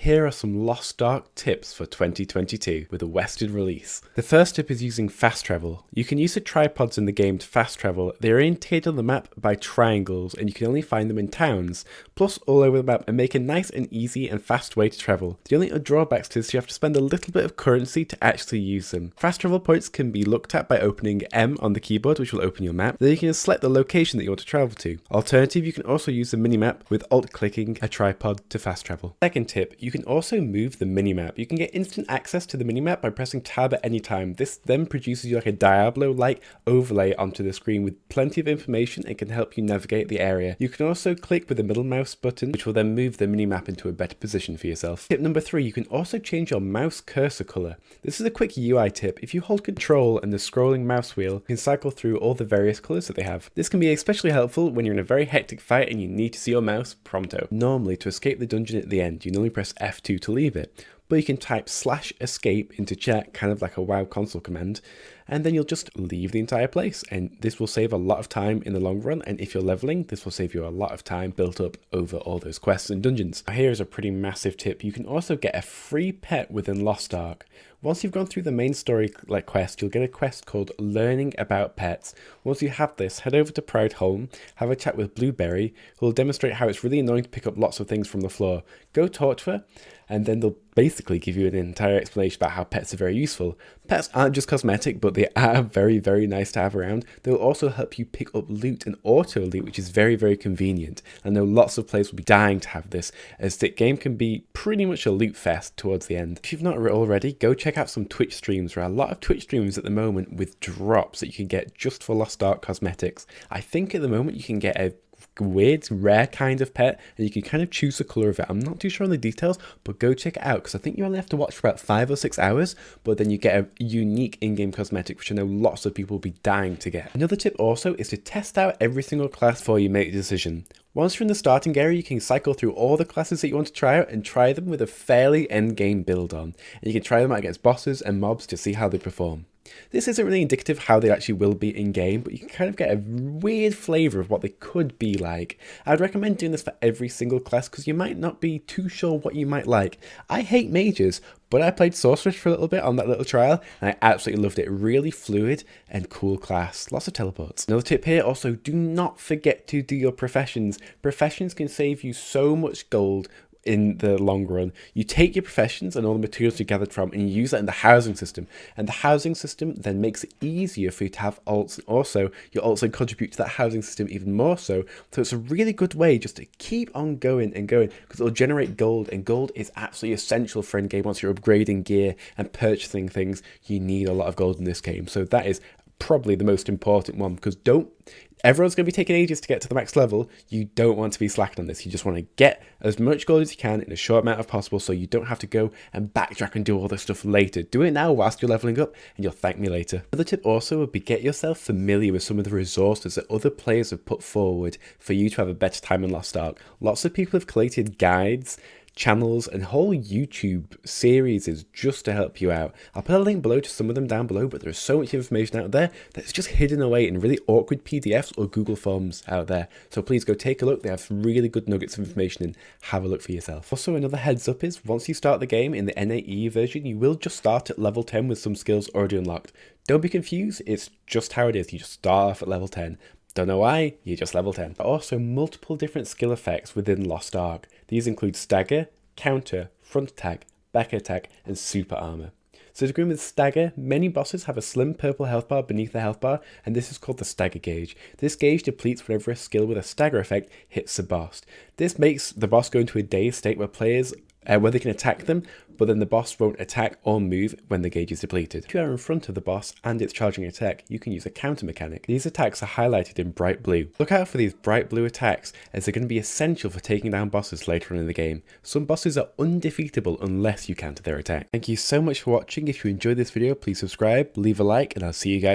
Here are some Lost Ark tips for 2022 with a Western release. The first tip is using fast travel. You can use the tripods in the game to fast travel. They're orientated on the map by triangles and you can only find them in towns, plus all over the map, and make a nice and easy and fast way to travel. The only drawbacks to this is you have to spend a little bit of currency to actually use them. Fast travel points can be looked at by opening M on the keyboard, which will open your map. Then you can select the location that you want to travel to. Alternative, you can also use the minimap with alt-clicking a tripod to fast travel. Second tip, you can also move the minimap. You can get instant access to the minimap by pressing tab at any time. This then produces you like a Diablo-like overlay onto the screen with plenty of information and can help you navigate the area. You can also click with the middle mouse button, which will then move the minimap into a better position for yourself. Tip number 3, you can also change your mouse cursor color. This is a quick UI tip. If you hold control and the scrolling mouse wheel, you can cycle through all the various colors that they have. This can be especially helpful when you're in a very hectic fight and you need to see your mouse pronto. Normally, to escape the dungeon at the end, you normally press F2 to leave it, but you can type /escape into chat, kind of like a WoW console command, and then you'll just leave the entire place, and this will save a lot of time in the long run. And if you're leveling, this will save you a lot of time built up over all those quests and dungeons. Now, here is a pretty massive tip. You can also get a free pet within Lost Ark. Once you've gone through the main story quest, you'll get a quest called Learning About Pets. Once you have this, head over to Proud Home, have a chat with Blueberry, who will demonstrate how it's really annoying to pick up lots of things from the floor. Go talk to her, and then they'll basically give you an entire explanation about how pets are very useful. Pets aren't just cosmetic, but they are very, very nice to have around. They'll also help you pick up loot and auto loot, which is very, very convenient. I know lots of players will be dying to have this, as the game can be pretty much a loot fest towards the end. If you've not already, go check out some Twitch streams. There are a lot of Twitch streams at the moment with drops that you can get just for Lost Ark cosmetics. I think at the moment you can get a weird, rare kind of pet, and you can kind of choose the color of it. I'm not too sure on the details, but go check it out, because I think you only have to watch for about 5 or 6 hours, but then you get a unique in-game cosmetic, which I know lots of people will be dying to get. Another tip also is to test out every single class before you make a decision. Once you're in the starting area, you can cycle through all the classes that you want to try out and try them with a fairly end-game build on, and you can try them out against bosses and mobs to see how they perform. This isn't really indicative of how they actually will be in-game, but you can kind of get a weird flavour of what they could be like. I'd recommend doing this for every single class, because you might not be too sure what you might like. I hate mages, but I played Sorceress for a little bit on that little trial, and I absolutely loved it. Really fluid and cool class. Lots of teleports. Another tip here, also, do not forget to do your professions. Professions can save you so much gold in the long run. You take your professions and all the materials you gathered from and you use that in the housing system, and the housing system then makes it easier for you to have alts, and also you also contribute to that housing system even more so it's a really good way just to keep on going and going, because it'll generate gold, and gold is absolutely essential for endgame. Once you're upgrading gear and purchasing things, you need a lot of gold in this game, so that is probably the most important one, because everyone's going to be taking ages to get to the max level. You don't want to be slacking on this. You just want to get as much gold as you can in a short amount of possible, so you don't have to go and backtrack and do all this stuff later. Do it now whilst you're leveling up, and you'll thank me later. Another tip also would be get yourself familiar with some of the resources that other players have put forward for you to have a better time in Lost Ark. Lots of people have collated guides, channels, and whole YouTube series is just to help you out. I'll put a link below to some of them down below, but there's so much information out there that's just hidden away in really awkward PDFs or Google Forms out there. So please go take a look. They have really good nuggets of information, and have a look for yourself. Also, another heads up is once you start the game in the NAE version, you will just start at level 10 with some skills already unlocked. Don't be confused, it's just how it is. You just start off at level 10. Don't know why, you're just level 10. There are also multiple different skill effects within Lost Ark. These include stagger, counter, front attack, back attack, and super armor. So to begin with stagger, many bosses have a slim purple health bar beneath the health bar, and this is called the stagger gauge. This gauge depletes whenever a skill with a stagger effect hits the boss. This makes the boss go into a dazed state where players where they can attack them, but then the boss won't attack or move when the gauge is depleted. If you are in front of the boss and it's charging an attack, you can use a counter mechanic. These attacks are highlighted in bright blue. Look out for these bright blue attacks, as they're going to be essential for taking down bosses later on in the game. Some bosses are undefeatable unless you counter their attack. Thank you so much for watching. If you enjoyed this video, please subscribe, leave a like, and I'll see you guys